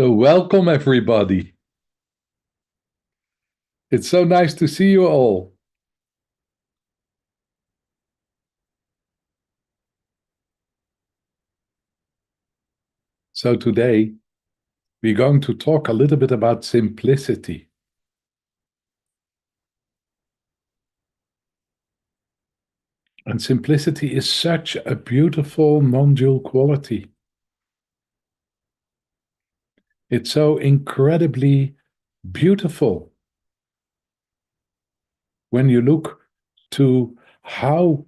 So, welcome everybody. It's so nice to see you all. So, today we're going to talk a little bit about simplicity. And simplicity is such a beautiful non-dual quality. It's so incredibly beautiful when you look to how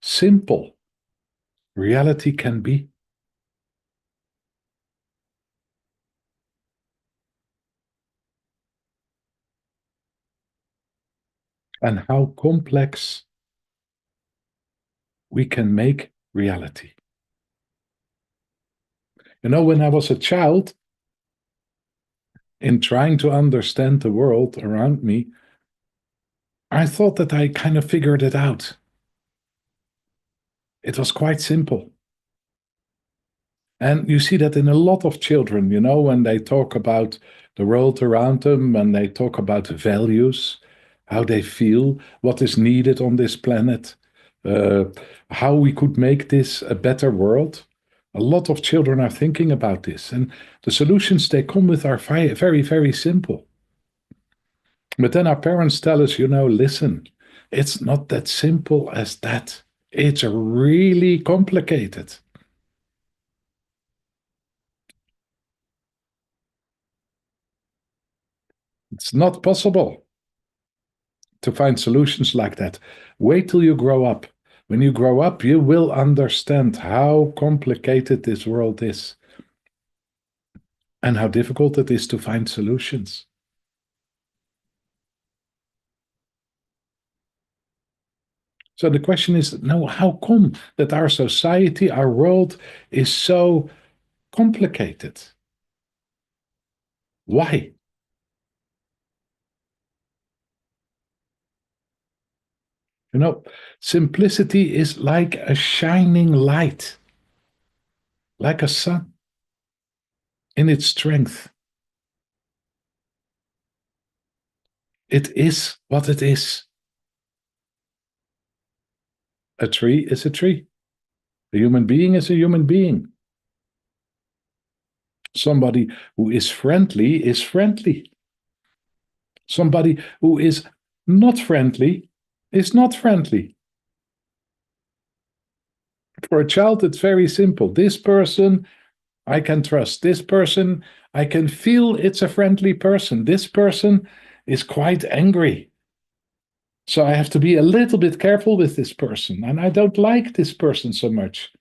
simple reality can be. And how complex we can make reality. You know, when I was a child, in trying to understand the world around me, I thought that I kind of figured it out. It was quite simple. And you see that in a lot of children, you know, when they talk about the world around them, when they talk about values, how they feel, what is needed on this planet, uh, how we could make this a better world. A lot of children are thinking about this, and the solutions they come with are very, very, very simple. But then our parents tell us, you know, listen, it's not that simple as that. It's really complicated. It's not possible to find solutions like that. Wait till you grow up. When you grow up, you will understand how complicated this world is and how difficult it is to find solutions. So the question is, no, how come that our society, our world is so complicated? Why? You know, simplicity is like a shining light, like a sun in its strength. It is what it is. A tree is a tree. A human being is a human being. Somebody who is friendly is friendly. Somebody who is not friendly is not friendly. For a child, it's very simple. This person I can trust. This person, I can feel it's a friendly person. This person is quite angry. So I have to be a little bit careful with this person. And I don't like this person so much.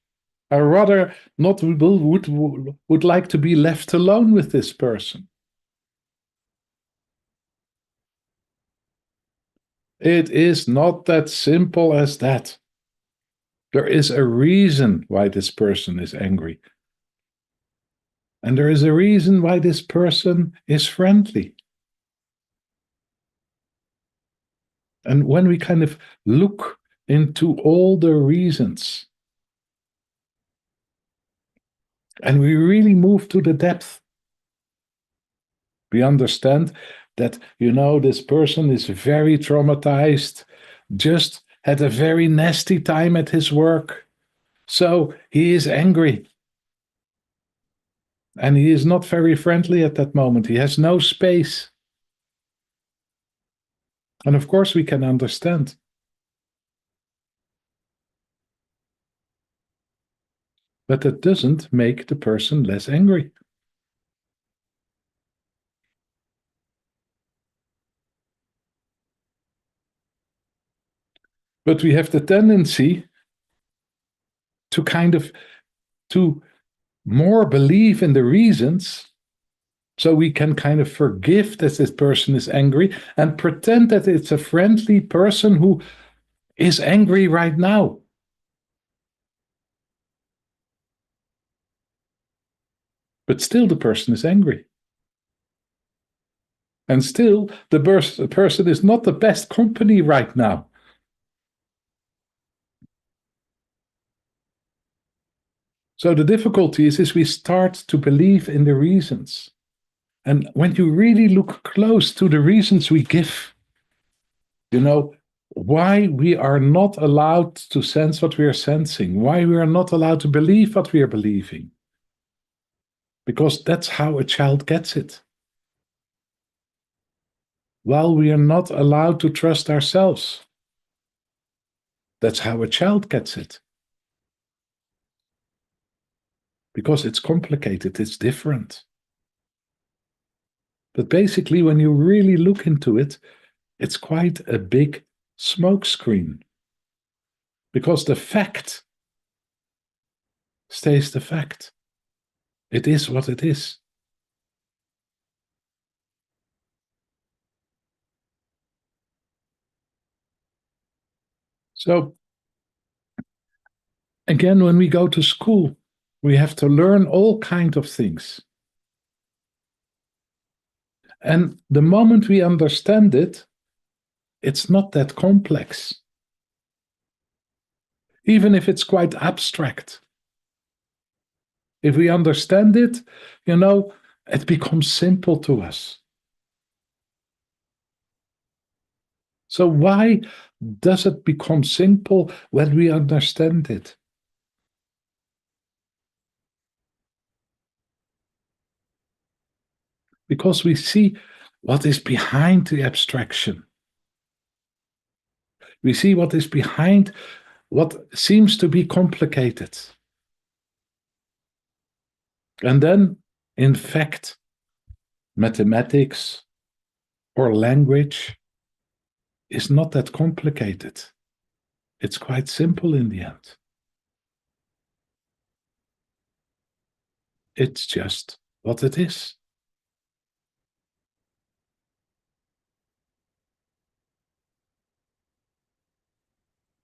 I rather not would like to be left alone with this person. It is not that simple as that. There is a reason why this person is angry. And there is a reason why this person is friendly. And when we kind of look into all the reasons and we really move to the depth, we understand that, you know, this person is very traumatized, just had a very nasty time at his work. So he is angry. And he is not very friendly at that moment. He has no space. And of course, we can understand. But that doesn't make the person less angry. But we have the tendency to kind of to more believe in the reasons so we can kind of forgive that this person is angry and pretend that it's a friendly person who is angry right now. But still the person is angry. And still the person is not the best company right now. So the difficulty is we start to believe in the reasons. And when you really look close to the reasons we give, you know, why we are not allowed to sense what we are sensing, why we are not allowed to believe what we are believing. Because that's how a child gets it. While we are not allowed to trust ourselves. That's how a child gets it. Because it's complicated, it's different. But basically, when you really look into it, it's quite a big smokescreen. Because the fact stays the fact. It is what it is. So, again, when we go to school, we have to learn all kinds of things. And the moment we understand it, it's not that complex. Even if it's quite abstract. If we understand it, it becomes simple to us. So why does it become simple when we understand it? Because we see what is behind the abstraction. We see what is behind what seems to be complicated. And then, in fact, mathematics or language is not that complicated. It's quite simple in the end. It's just what it is.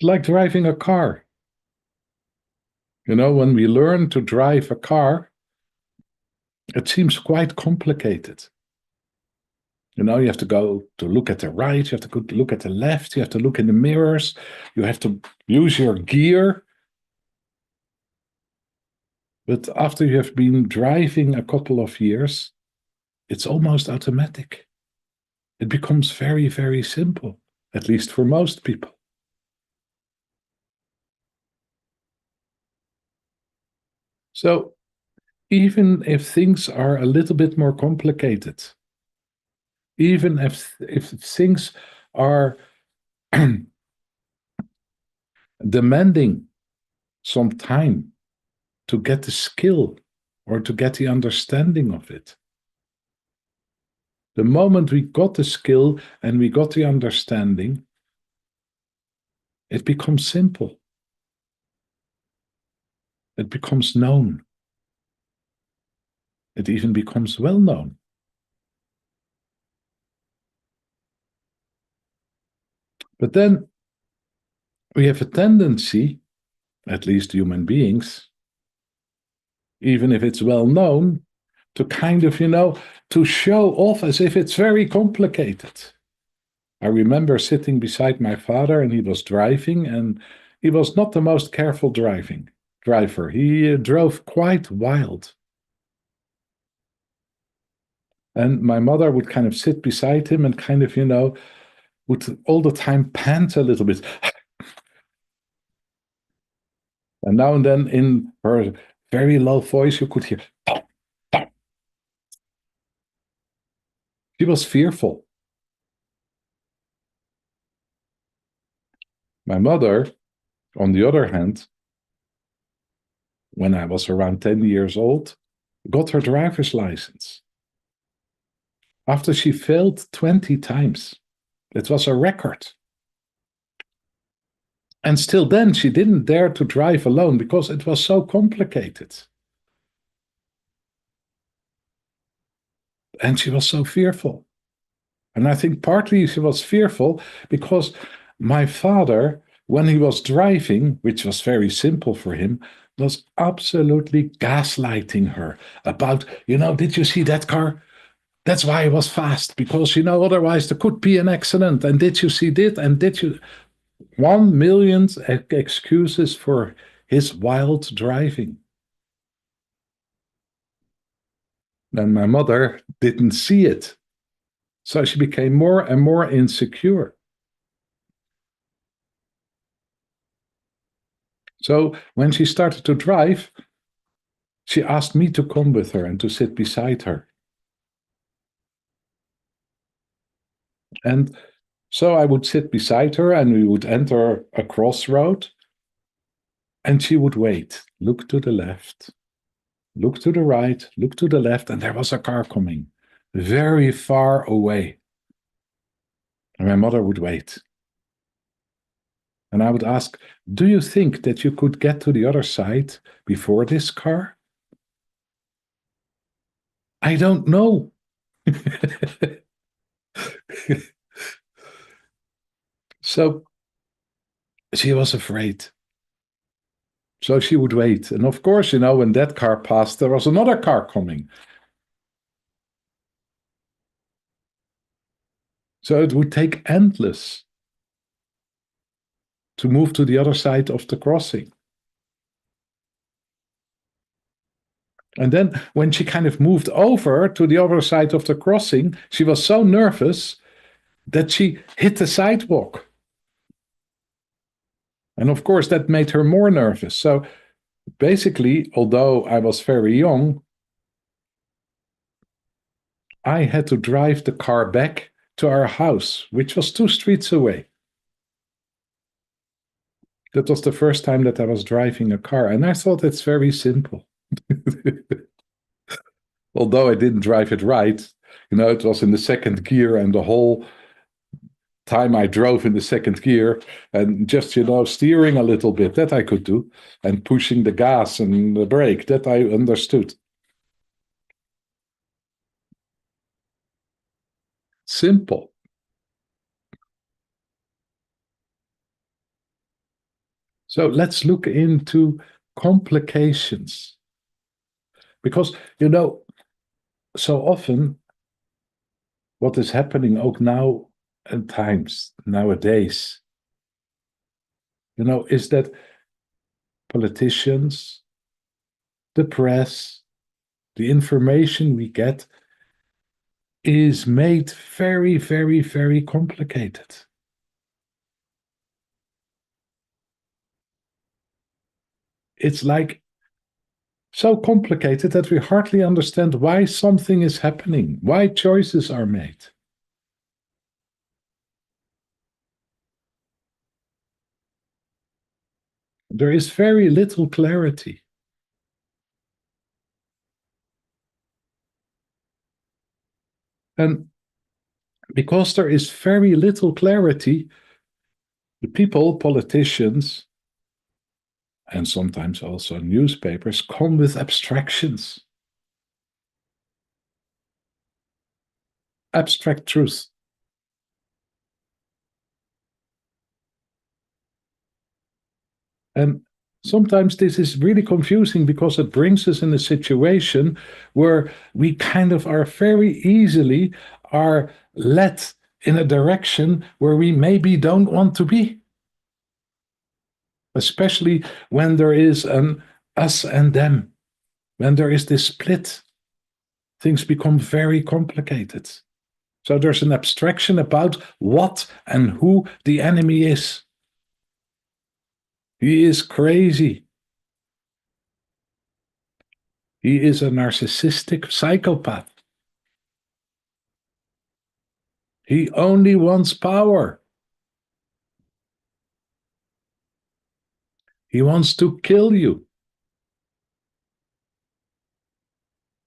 Like driving a car. When we learn to drive a car, it seems quite complicated. You have to go to look at the right, you have to go to look at the left, you have to look in the mirrors, you have to use your gear. But after you have been driving a couple of years, it's almost automatic. It becomes very, very simple, at least for most people. So even if things are a little bit more complicated, even if things are demanding some time to get the skill or to get the understanding of it. The moment we got the skill and we got the understanding, it becomes simple. It becomes known. It even becomes well known. But then we have a tendency, at least human beings, even if it's well known, to kind of, to show off as if it's very complicated. I remember sitting beside my father and he was driving, and he was not the most careful driver. He drove quite wild. And my mother would kind of sit beside him and kind of, would all the time pant a little bit. And now and then in her very low voice, you could hear. She was fearful. My mother, on the other hand, when I was around 10 years old, got her driver's license. After she failed 20 times. It was a record. And still then, she didn't dare to drive alone because it was so complicated. And she was so fearful. And I think partly she was fearful because my father, when he was driving, which was very simple for him, was absolutely gaslighting her about, did you see that car? That's why it was fast, because, otherwise there could be an accident. And did you see this? And did you... 1 million excuses for his wild driving. And my mother didn't see it. So she became more and more insecure. So when she started to drive, she asked me to come with her and to sit beside her. And so I would sit beside her and we would enter a crossroad and she would wait, look to the left, look to the right, look to the left, and there was a car coming very far away. And my mother would wait. And I would ask, do you think that you could get to the other side before this car? I don't know. So she was afraid. So she would wait. And of course, when that car passed, there was another car coming. So it would take endless to move to the other side of the crossing. And then when she kind of moved over to the other side of the crossing, she was so nervous that she hit the sidewalk. And of course, that made her more nervous. So basically, although I was very young, I had to drive the car back to our house, which was 2 streets away. That was the first time that I was driving a car. And I thought it's very simple. Although I didn't drive it right, it was in the second gear, and the whole time I drove in the second gear and just, steering a little bit, that I could do, and pushing the gas and the brake, that I understood. Simple. So let's look into complications. Because, so often what is happening ook now at times, nowadays, is that politicians, the press, the information we get is made very, very, very complicated. It's like so complicated that we hardly understand why something is happening, why choices are made. There is very little clarity. And because there is very little clarity, the people, politicians, and sometimes also newspapers, come with abstractions. Abstract truth. And sometimes this is really confusing because it brings us in a situation where we kind of are very easily are led in a direction where we maybe don't want to be. Especially when there is an us and them. When there is this split, things become very complicated. So there's an abstraction about what and who the enemy is. He is crazy. He is a narcissistic psychopath. He only wants power. He wants to kill you.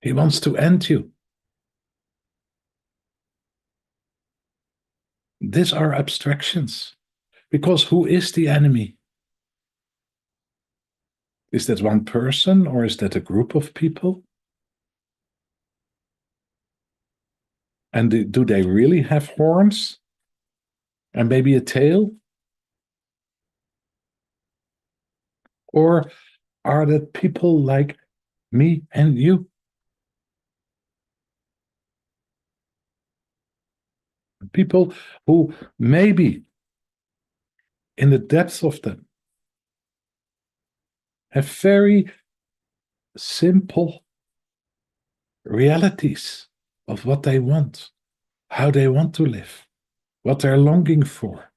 He wants to end you. These are abstractions. Because who is the enemy? Is that one person or is that a group of people? And do they really have horns? And maybe a tail? Or are that people like me and you? People who maybe in the depths of them have very simple realities of what they want, how they want to live, what they're longing for.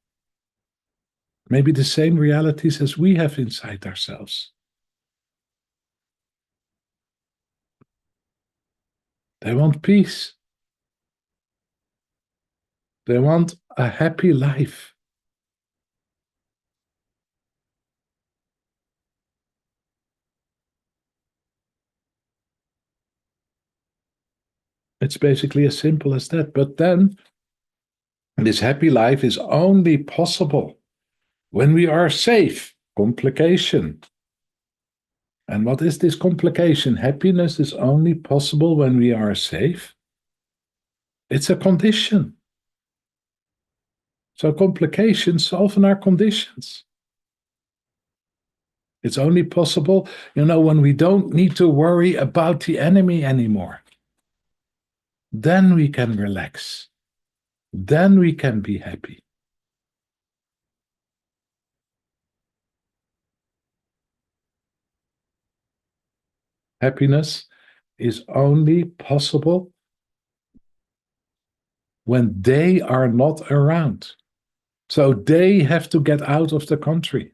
Maybe the same realities as we have inside ourselves. They want peace. They want a happy life. It's basically as simple as that. But then this happy life is only possible when we are safe. Complication. And what is this complication? Happiness is only possible when we are safe. It's a condition. So complications often are conditions. It's only possible, when we don't need to worry about the enemy anymore. Then we can relax. Then we can be happy. Happiness is only possible when they are not around. So they have to get out of the country.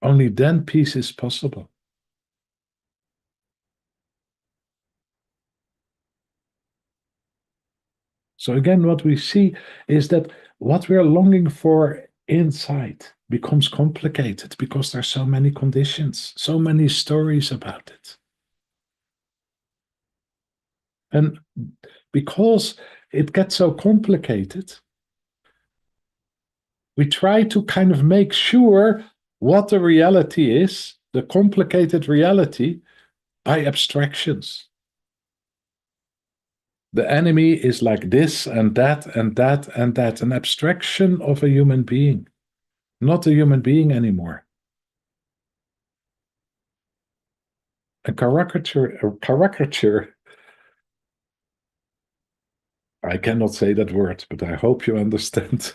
Only then peace is possible. So again, what we see is that what we're longing for inside becomes complicated because there's so many conditions, so many stories about it. And because it gets so complicated, we try to kind of make sure what the reality is, the complicated reality, by abstractions. The enemy is like this and that and that and that, an abstraction of a human being, not a human being anymore. A caricature. I cannot say that word, but I hope you understand.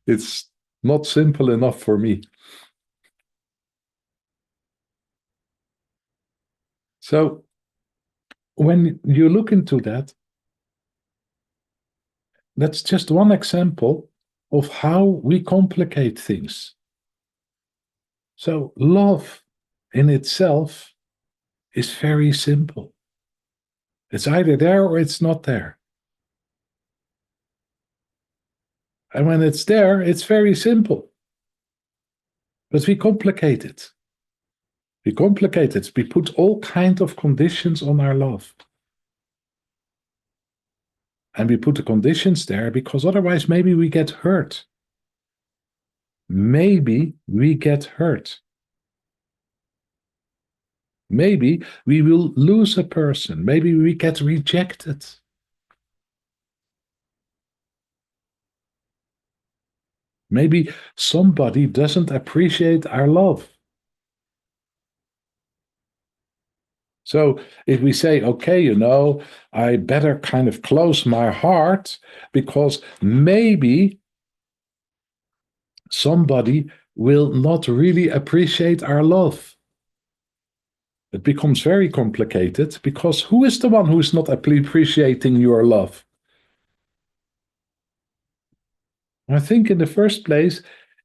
It's not simple enough for me. So when you look into that, that's just one example of how we complicate things. So love in itself is very simple. It's either there or it's not there. And when it's there, it's very simple. But we complicate it. We complicate it. We put all kinds of conditions on our love. And we put the conditions there because otherwise maybe we get hurt. Maybe we get hurt. Maybe we will lose a person. Maybe we get rejected. Maybe somebody doesn't appreciate our love. So if we say, okay, I better kind of close my heart because maybe somebody will not really appreciate our love. It becomes very complicated because who is the one who is not appreciating your love? I think in the first place,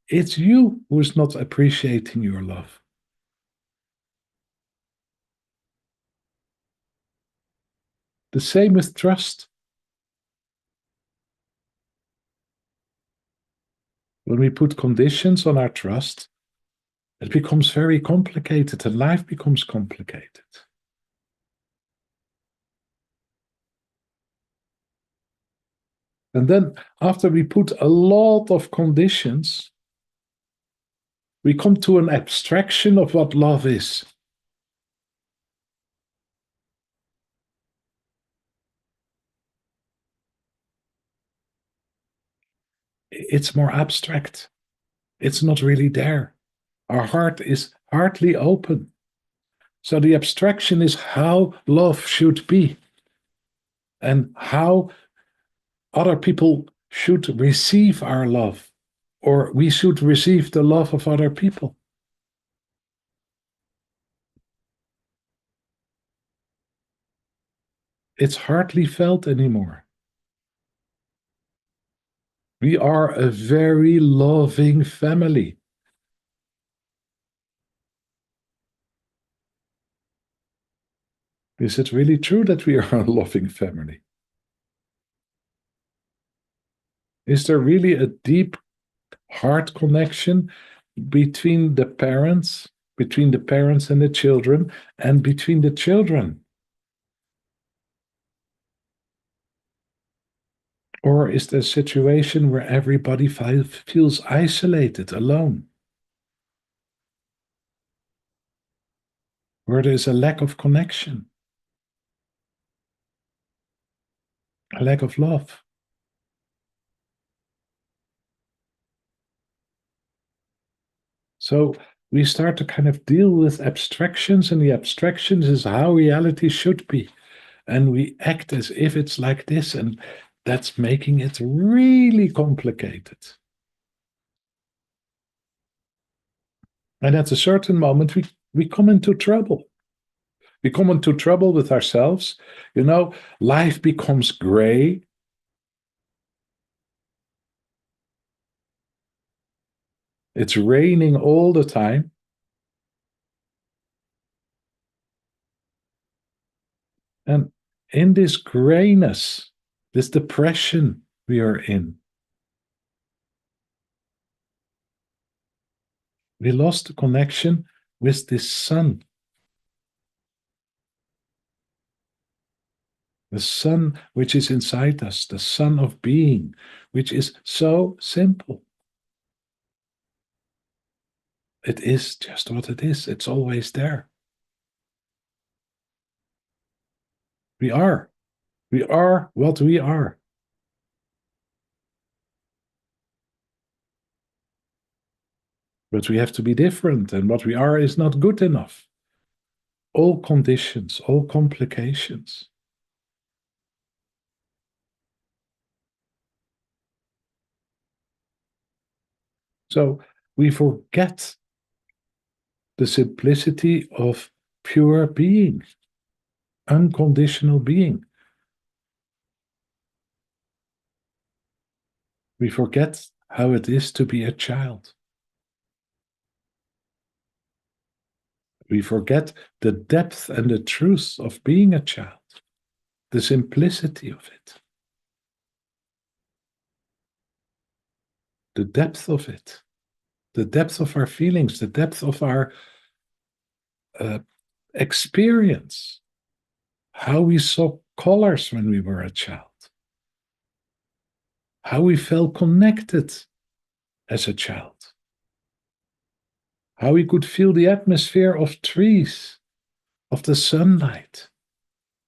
it's you who is not appreciating your love. The same with trust. When we put conditions on our trust, it becomes very complicated and life becomes complicated. And then after we put a lot of conditions, we come to an abstraction of what love is. It's more abstract. It's not really there. Our heart is hardly open. So the abstraction is how love should be and how other people should receive our love or we should receive the love of other people. It's hardly felt anymore. We are a very loving family. Is it really true that we are a loving family? Is there really a deep heart connection between the parents and the children, and between the children? Or is there a situation where everybody feels isolated, alone, where there's a lack of connection, a lack of love? So we start to kind of deal with abstractions, and the abstractions is how reality should be. And we act as if it's like this, and that's making it really complicated. And at a certain moment, we come into trouble. We come into trouble with ourselves. Life becomes gray. It's raining all the time. And in this grayness, this depression we are in, we lost the connection with this sun. The sun which is inside us, the sun of being, which is so simple. It is just what it is. It's always there. We are. We are what we are. But we have to be different, and what we are is not good enough. All conditions, all complications. So we forget the simplicity of pure being, unconditional being. We forget how it is to be a child. We forget the depth and the truth of being a child, the simplicity of it, the depth of it, the depth of our feelings, the depth of our uh, experience, how we saw colors when we were a child, how we felt connected as a child, how we could feel the atmosphere of trees, of the sunlight,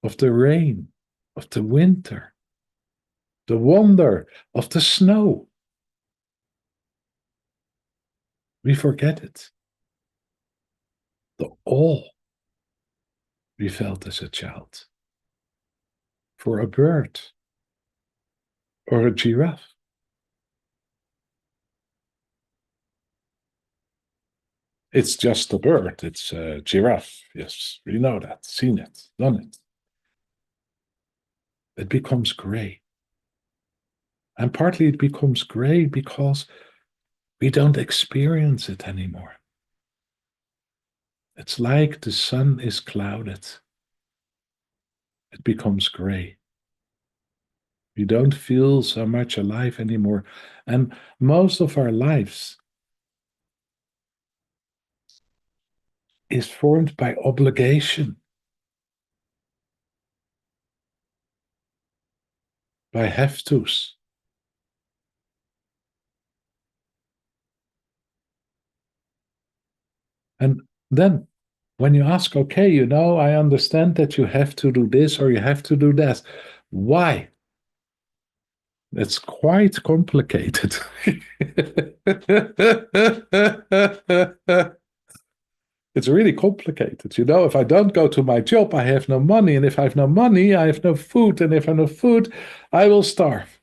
of the rain, of the winter, the wonder of the snow. We forget it. The awe we felt as a child for a bird or a giraffe. It's just a bird. It's a giraffe. Yes, we know that, seen it, done it. It becomes gray. And partly it becomes gray because we don't experience it anymore. It's like the sun is clouded. It becomes gray. We don't feel so much alive anymore. And most of our lives is formed by obligation, by have-tos. And then when you ask, okay, I understand that you have to do this or you have to do that. Why? It's quite complicated. It's really complicated. If I don't go to my job, I have no money. And if I have no money, I have no food. And if I have no food, I will starve.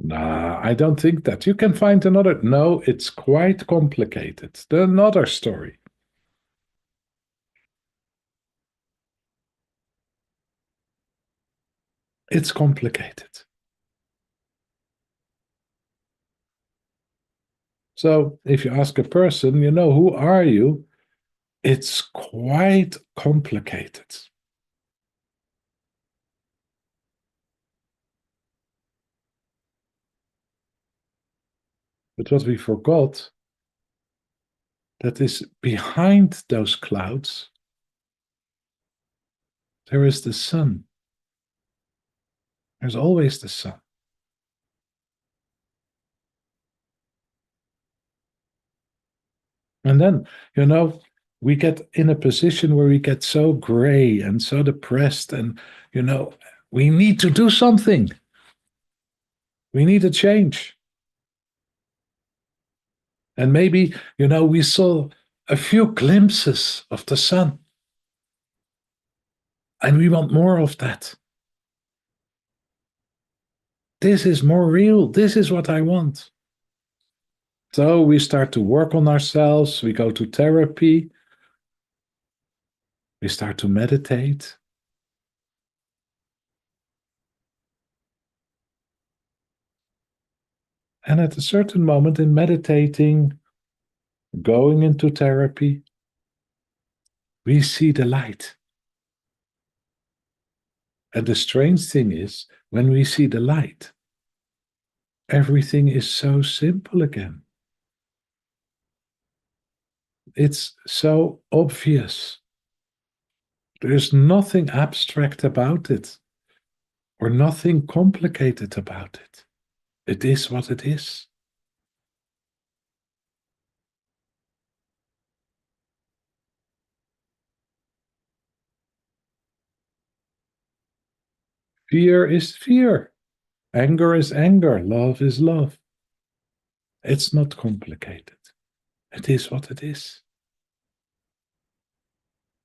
Nah, I don't think that. You can find another. No, it's quite complicated. Another story. It's complicated. So if you ask a person, who are you? It's quite complicated. But what we forgot, that is behind those clouds, there is the sun. There's always the sun. And then, you know, we get in a position where we get so gray and so depressed, and, you know, we need to do something. We need a change. And maybe, we saw a few glimpses of the sun, and we want more of that. This is more real. This is what I want. So we start to work on ourselves. We go to therapy. We start to meditate. And at a certain moment in meditating, going into therapy, we see the light. And the strange thing is, when we see the light, everything is so simple again. It's so obvious. There's nothing abstract about it or nothing complicated about it. It is what it is. Fear is fear. Anger is anger. Love is love. It's not complicated. It is what it is.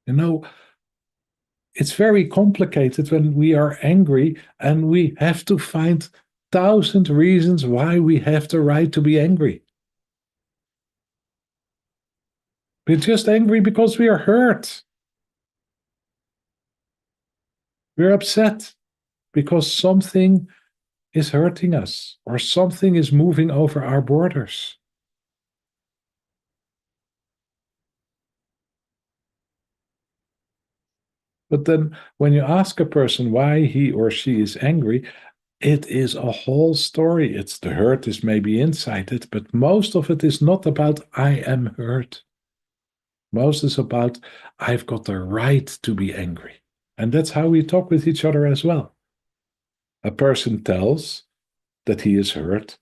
You know, it's very complicated when we are angry and we have to find thousand reasons why we have the right to be angry. We're just angry because we are hurt. We're upset because something is hurting us or something is moving over our borders. But then when you ask a person why he or she is angry, it is a whole story. It's the hurt is maybe inside it, but most of it is not about I am hurt. Most is about I've got the right to be angry. And that's how we talk with each other as well. A person tells that he is hurt,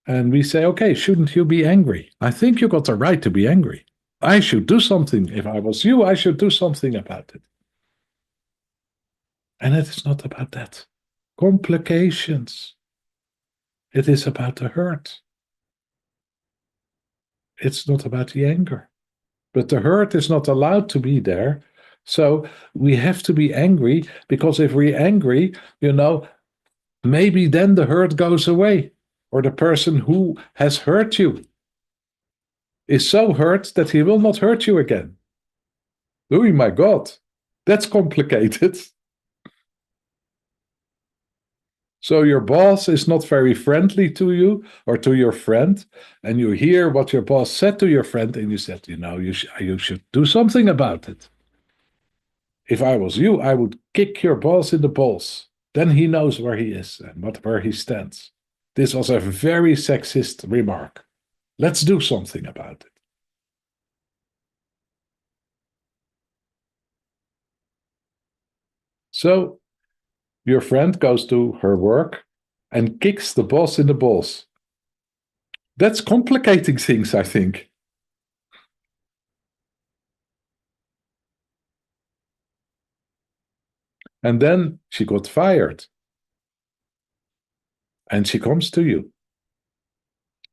and we say, okay, shouldn't you be angry? I think you got the right to be angry. I should do something. If I was you, I should do something about it. And it is not about that. Complications. It is about the hurt. It's not about the anger. But the hurt is not allowed to be there. So we have to be angry because if we're angry, maybe then the hurt goes away. Or the person who has hurt you is so hurt that he will not hurt you again. Oh my God, that's complicated. So your boss is not very friendly to you or to your friend, and you hear what your boss said to your friend, and you said, you should do something about it. If I was you, I would kick your boss in the balls. Then he knows where he is and where he stands. This was a very sexist remark. Let's do something about it. So your friend goes to her work and kicks the boss in the balls. That's complicating things, I think. And then she got fired. And she comes to you.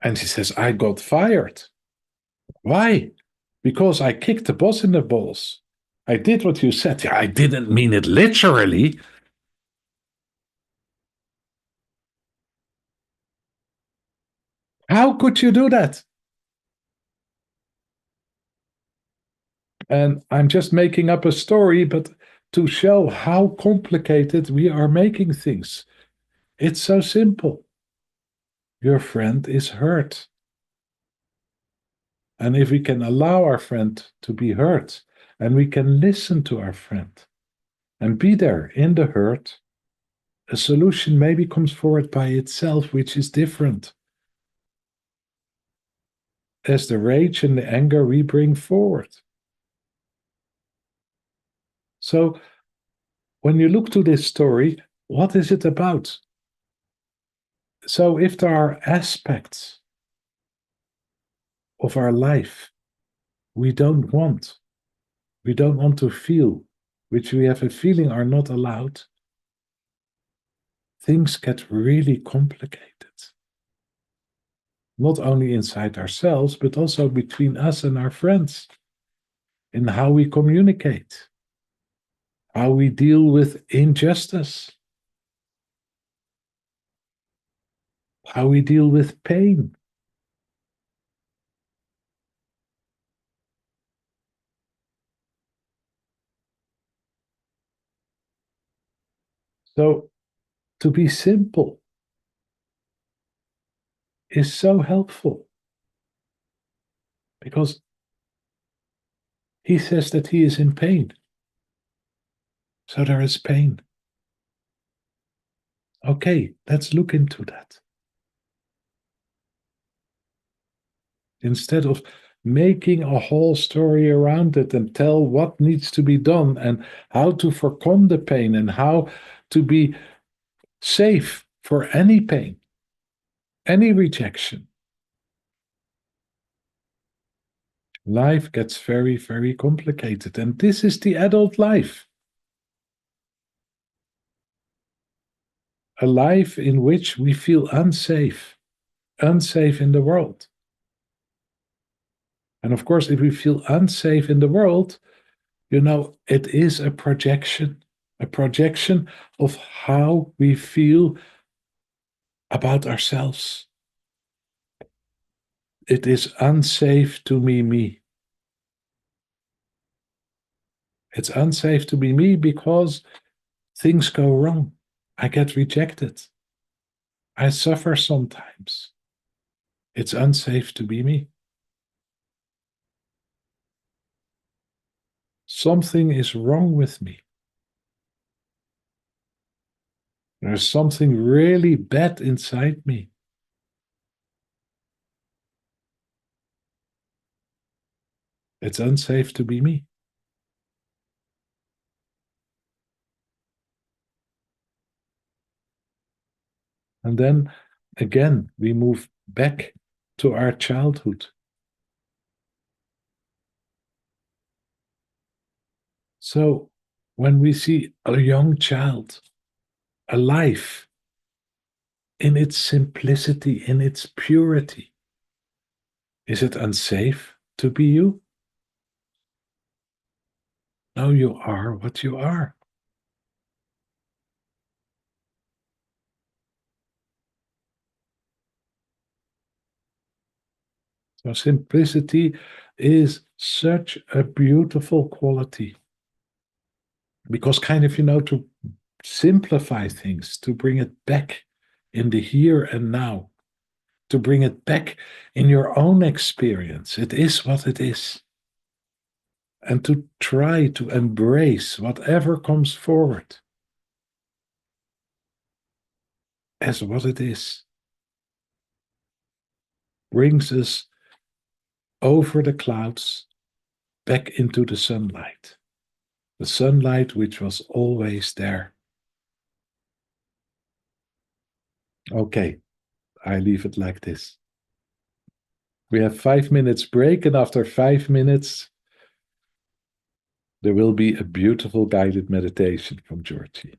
And she says, I got fired. Why? Because I kicked the boss in the balls. I did what you said. Yeah, I didn't mean it literally. How could you do that? And I'm just making up a story, but to show how complicated we are making things. It's so simple. Your friend is hurt. And if we can allow our friend to be hurt, and we can listen to our friend and be there in the hurt, a solution maybe comes forward by itself, which is different as the rage and the anger we bring forward. So when you look to this story, what is it about? So if there are aspects of our life we don't want, we don't want to feel, which we have a feeling are not allowed, things get really complicated. Not only inside ourselves, but also between us and our friends, in how we communicate, how we deal with injustice, how we deal with pain. So, to be simple is so helpful because he says that he is in pain. So, there is pain. Okay, let's look into that. Instead of making a whole story around it and tell what needs to be done and how to overcome the pain and how to be safe for any pain, any rejection. Life gets very, very complicated. And this is the adult life, a life in which we feel unsafe, unsafe in the world. And of course, if we feel unsafe in the world, it is a projection of how we feel about ourselves. It is unsafe to be me. It's unsafe to be me because things go wrong. I get rejected. I suffer sometimes. It's unsafe to be me. Something is wrong with me. There's something really bad inside me. It's unsafe to be me. And then again, we move back to our childhood. So when we see a young child alive in its simplicity, in its purity, is it unsafe to be you? No, you are what you are. So simplicity is such a beautiful quality because to simplify things, to bring it back in the here and now, to bring it back in your own experience. It is what it is. And to try to embrace whatever comes forward as what it is brings us over the clouds back into the sunlight which was always there. Okay, I leave it like this. We have 5 minutes break, and after 5 minutes, there will be a beautiful guided meditation from Georgi.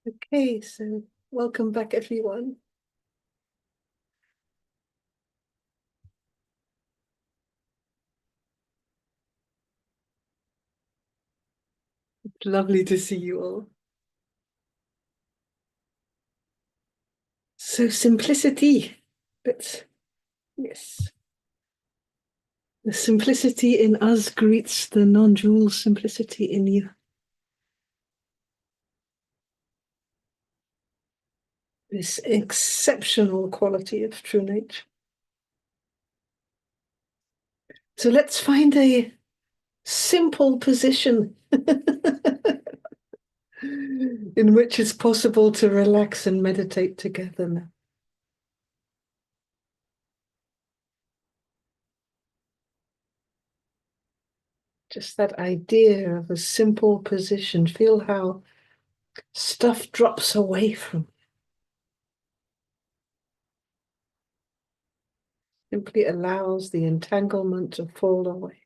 Okay, so welcome back, everyone. Lovely to see you all. So simplicity, but yes, the simplicity in us greets the non-dual simplicity in you. This exceptional quality of true nature. So let's find a simple position in which it's possible to relax and meditate together now. Just that idea of a simple position. Feel how stuff drops away from you. Simply allows the entanglement to fall away.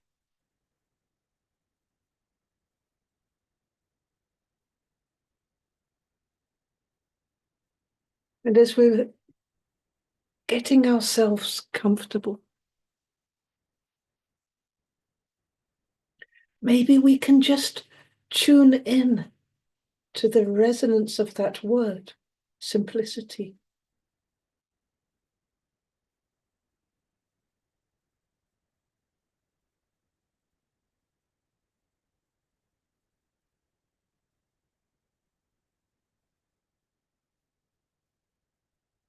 And as we're getting ourselves comfortable, maybe we can just tune in to the resonance of that word, simplicity.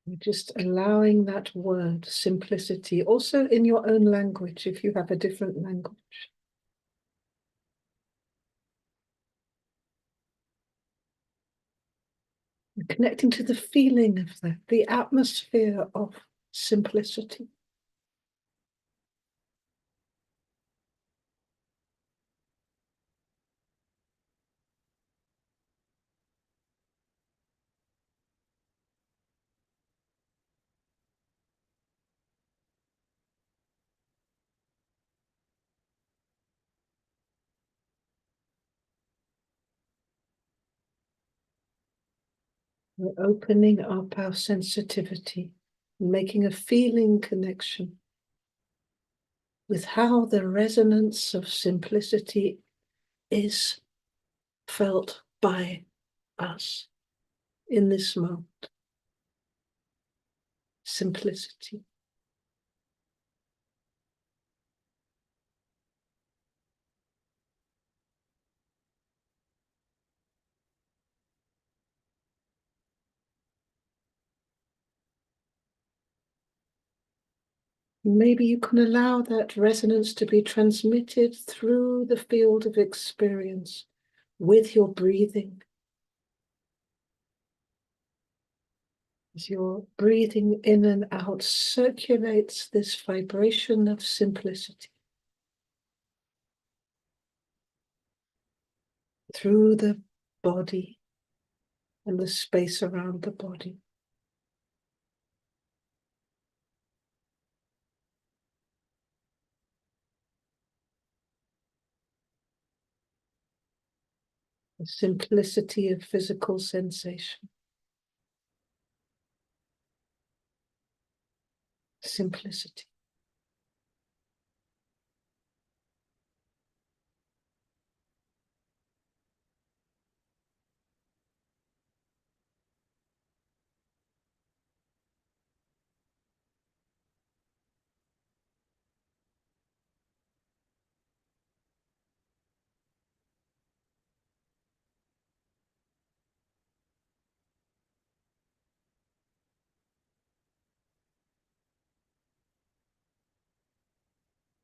You're just allowing that word, simplicity, also in your own language, if you have a different language. And connecting to the feeling of that, the atmosphere of simplicity. We're opening up our sensitivity, making a feeling connection with how the resonance of simplicity is felt by us in this moment. Simplicity. Maybe you can allow that resonance to be transmitted through the field of experience with your breathing. As your breathing in and out circulates this vibration of simplicity through the body and the space around the body. The simplicity of physical sensation. Simplicity.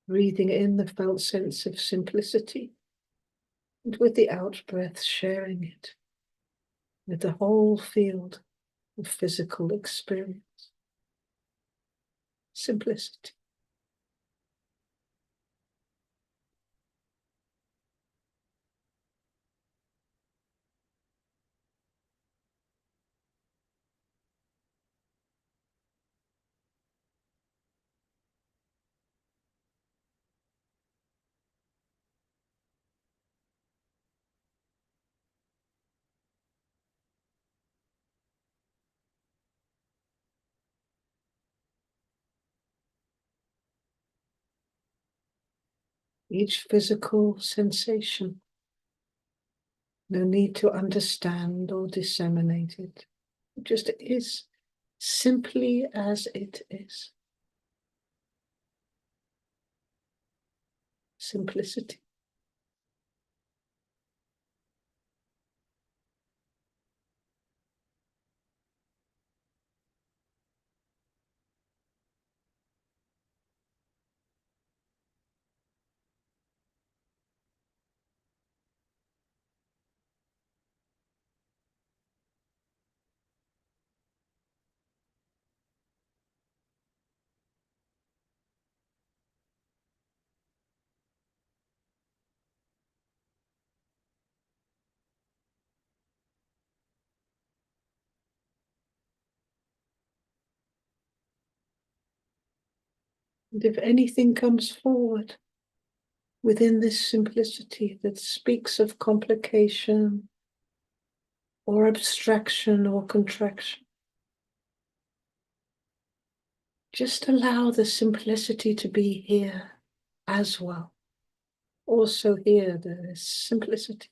Breathing in the felt sense of simplicity, and with the out breath sharing it with the whole field of physical experience. Simplicity. each physical sensation. No need to understand or disseminate it. It just is, simply as it is. Simplicity. And if anything comes forward within this simplicity that speaks of complication or abstraction or contraction, just allow the simplicity to be here as well. Also here, there is simplicity.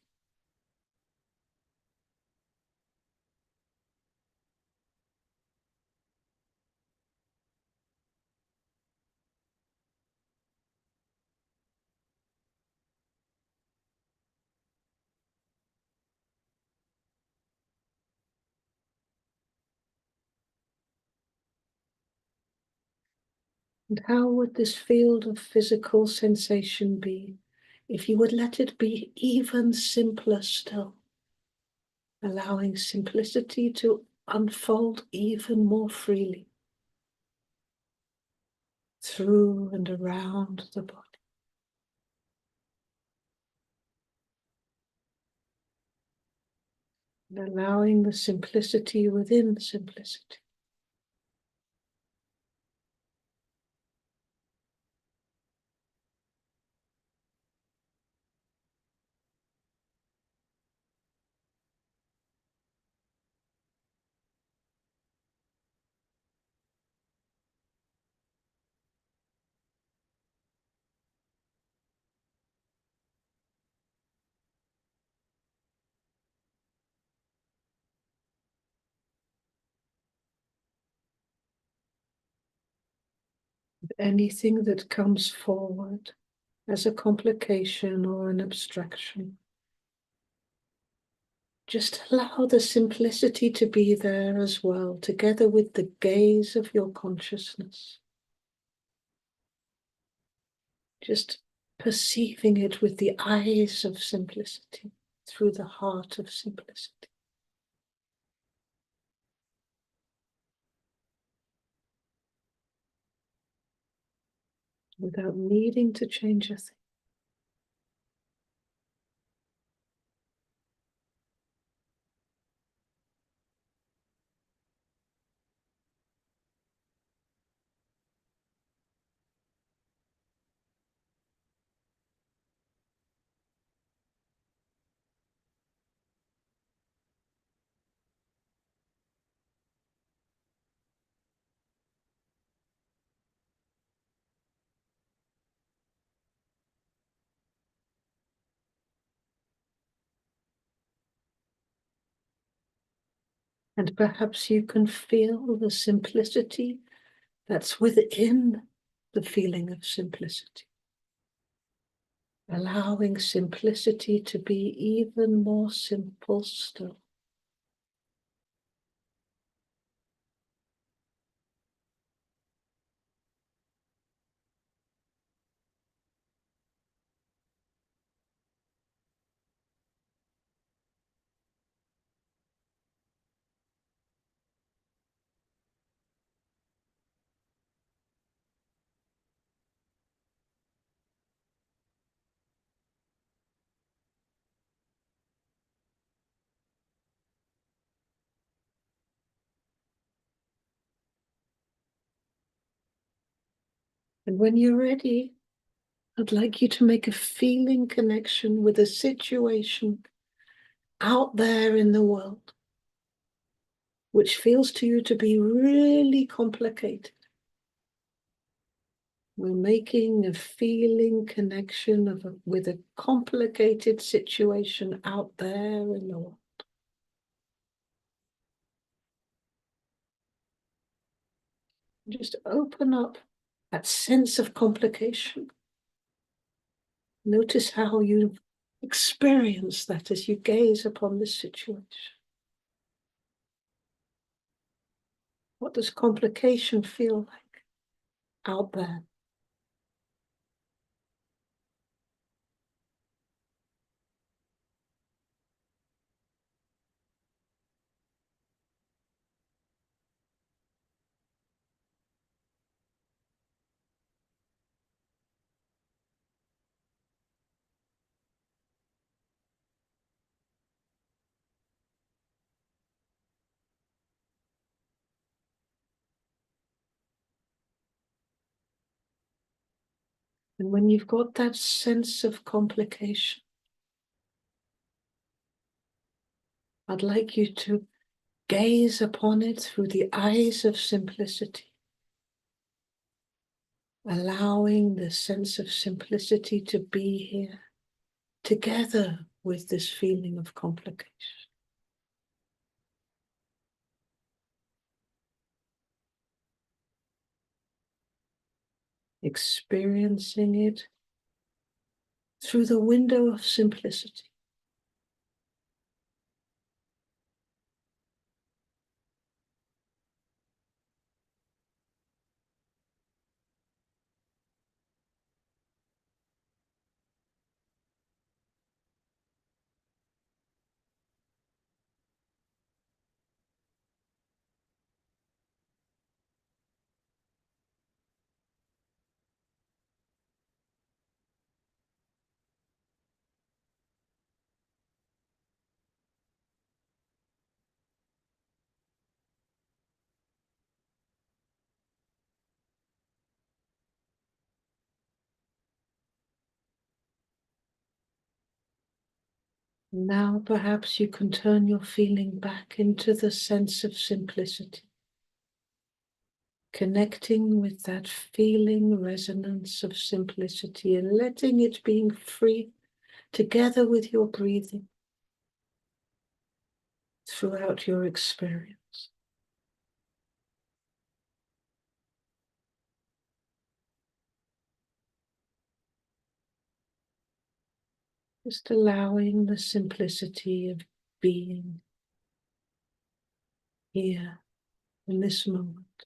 And how would this field of physical sensation be if you would let it be even simpler still, allowing simplicity to unfold even more freely through and around the body. And allowing the simplicity within simplicity. Anything that comes forward as a complication or an abstraction, just allow the simplicity to be there as well, together with the gaze of your consciousness. Just perceiving it with the eyes of simplicity, through the heart of simplicity. Without needing to change a thing. And perhaps you can feel the simplicity that's within the feeling of simplicity. Allowing simplicity to be even more simple still. And when you're ready, I'd like you to make a feeling connection with a situation out there in the world, which feels to you to be really complicated. We're making a feeling connection with a complicated situation out there in the world. Just open up that sense of complication. Notice how you experience that as you gaze upon this situation. What does complication feel like out there? And when you've got that sense of complication, I'd like you to gaze upon it through the eyes of simplicity, allowing the sense of simplicity to be here together with this feeling of complication. Experiencing it through the window of simplicity. Now perhaps you can turn your feeling back into the sense of simplicity, connecting with that feeling resonance of simplicity and letting it being free together with your breathing throughout your experience. Just allowing the simplicity of being here in this moment.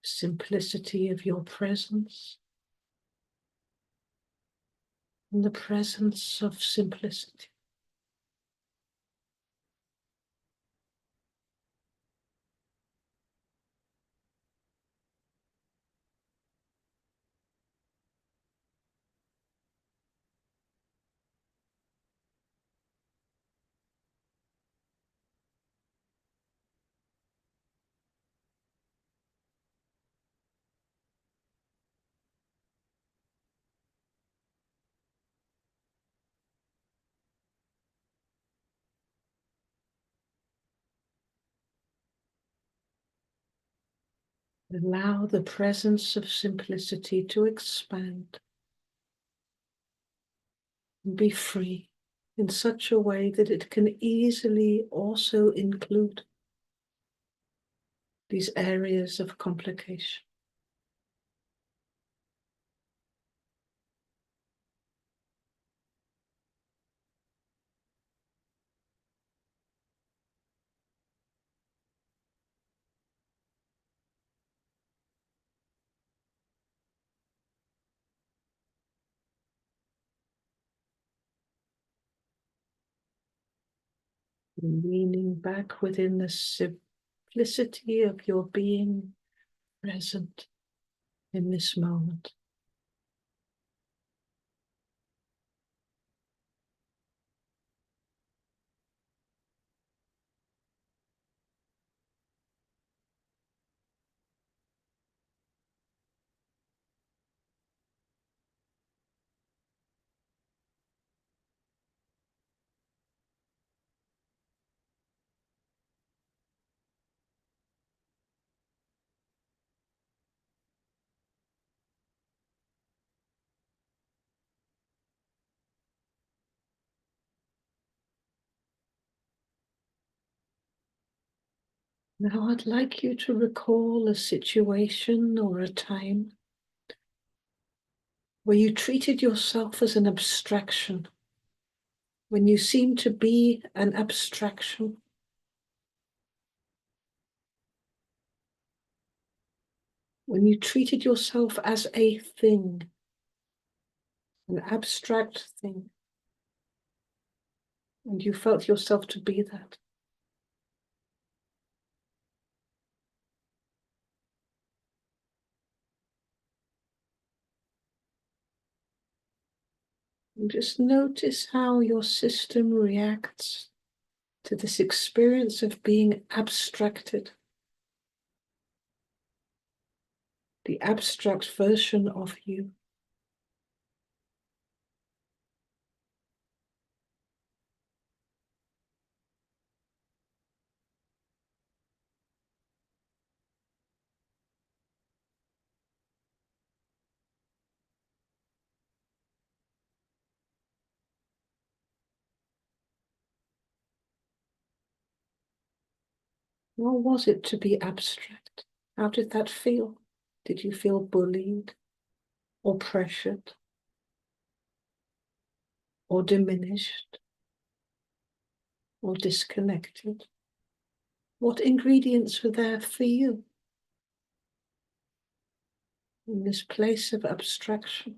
Simplicity of your presence and the presence of simplicity. Allow the presence of simplicity to expand and be free in such a way that it can easily also include these areas of complication. Leaning back within the simplicity of your being present in this moment. Now I'd like you to recall a situation or a time where you treated yourself as an abstraction, when you seemed to be an abstraction. When you treated yourself as a thing, an abstract thing, and you felt yourself to be that. And just notice how your system reacts to this experience of being abstracted, the abstract version of you. How was it to be abstract? How did that feel? Did you feel bullied or pressured or diminished or disconnected? What ingredients were there for you in this place of abstraction?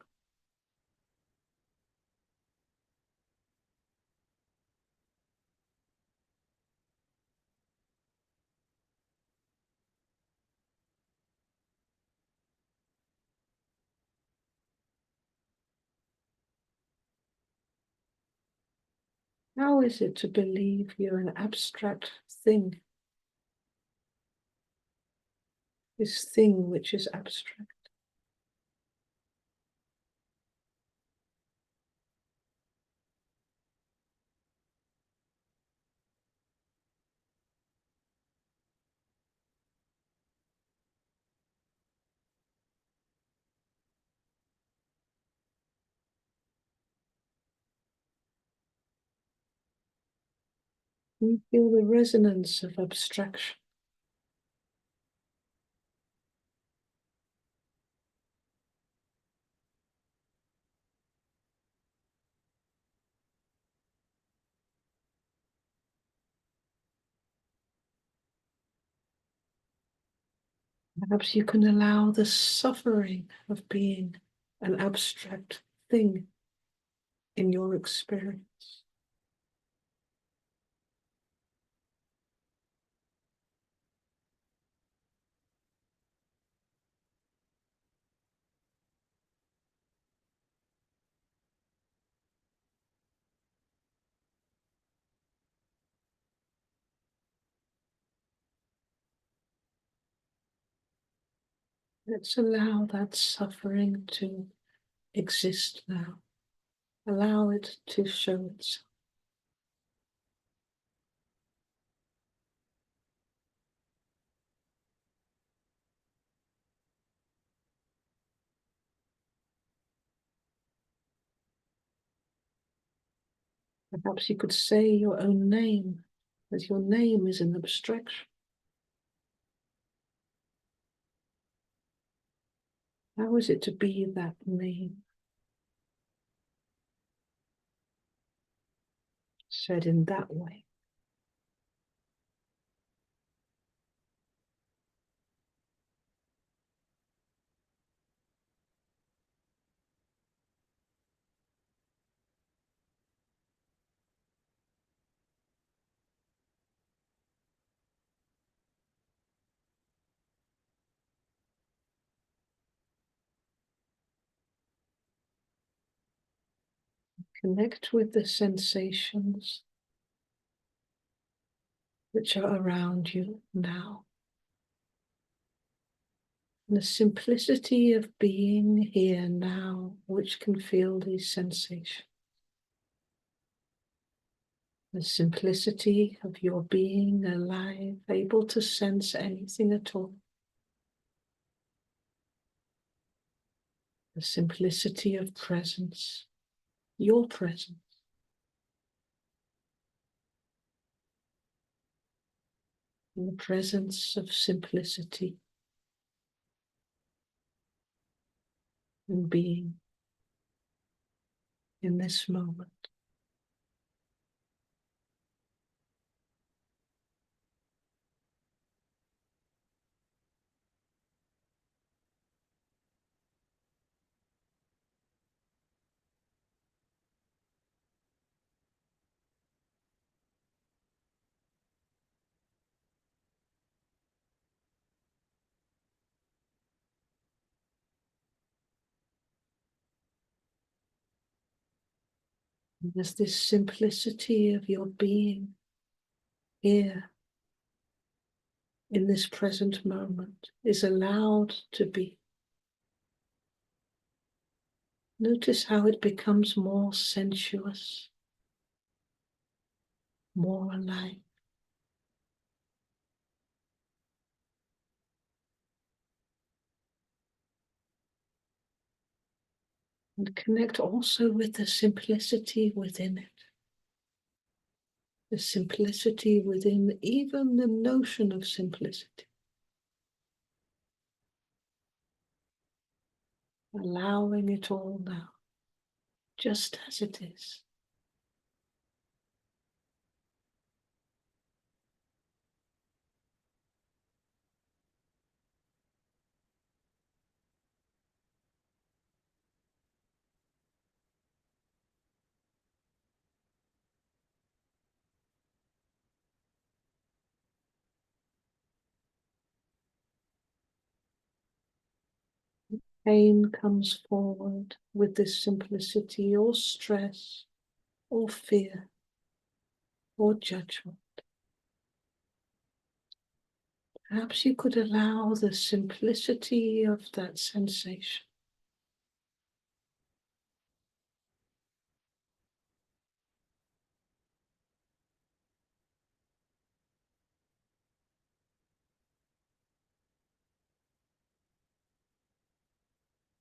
How is it to believe you're an abstract thing? This thing which is abstract. You feel the resonance of abstraction. Perhaps you can allow the suffering of being an abstract thing in your experience. Let's allow that suffering to exist now. Allow it to show itself. Perhaps you could say your own name, as your name is an abstraction. How is it to be that name? Said in that way. Connect with the sensations which are around you now. And the simplicity of being here now, which can feel these sensations. The simplicity of your being alive, able to sense anything at all. The simplicity of presence, your presence. in the presence of simplicity and being in this moment. There's this simplicity of your being here in this present moment is allowed to be. Notice how it becomes more sensuous, more alive. And connect also with the simplicity within it. The simplicity within even the notion of simplicity. Allowing it all now, just as it is. Pain comes forward with this simplicity, or stress, or fear, or judgment. Perhaps you could allow the simplicity of that sensation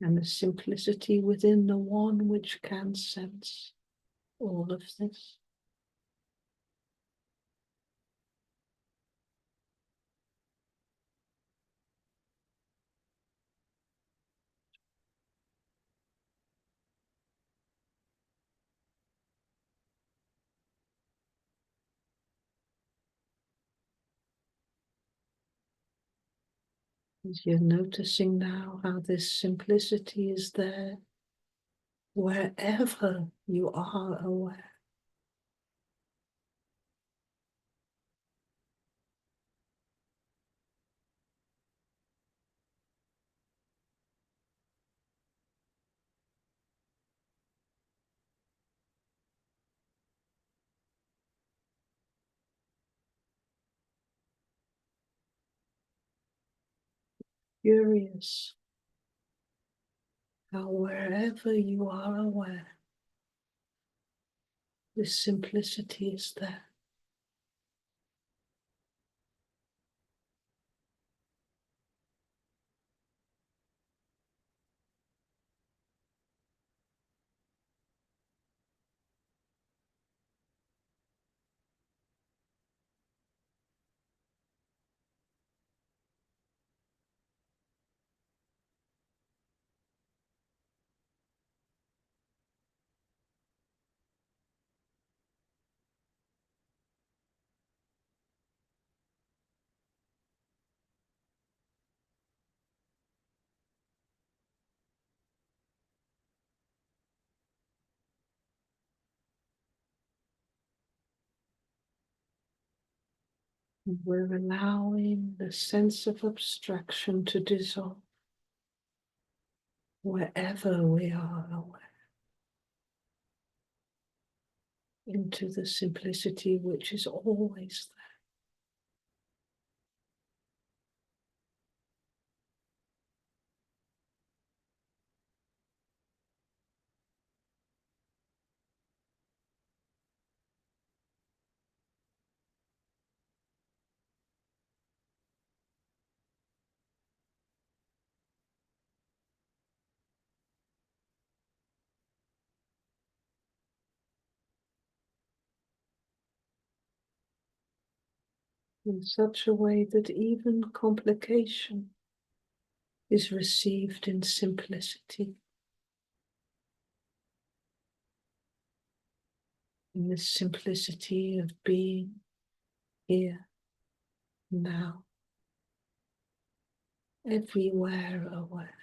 and the simplicity within the one which can sense all of this. As you're noticing now how this simplicity is there wherever you are aware. Curious how wherever you are aware, this simplicity is there. We're allowing the sense of abstraction to dissolve wherever we are aware into the simplicity which is always there. in such a way that even complication is received in simplicity, in the simplicity of being here, now, everywhere aware.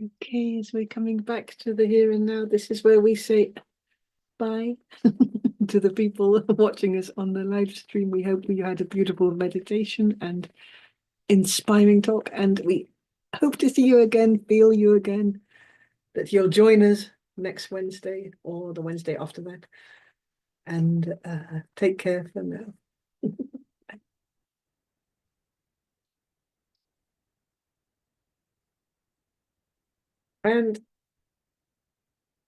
Okay, as we're coming back to the here and now, this is where we say bye to the people watching us on the live stream. We hope you had a beautiful meditation and inspiring talk, and we hope to see you again, feel you again, that you'll join us next Wednesday or the Wednesday after that. And take care for now. And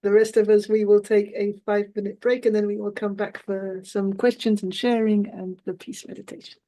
the rest of us, we will take a 5-minute break, and then we will come back for some questions and sharing and the peace meditation.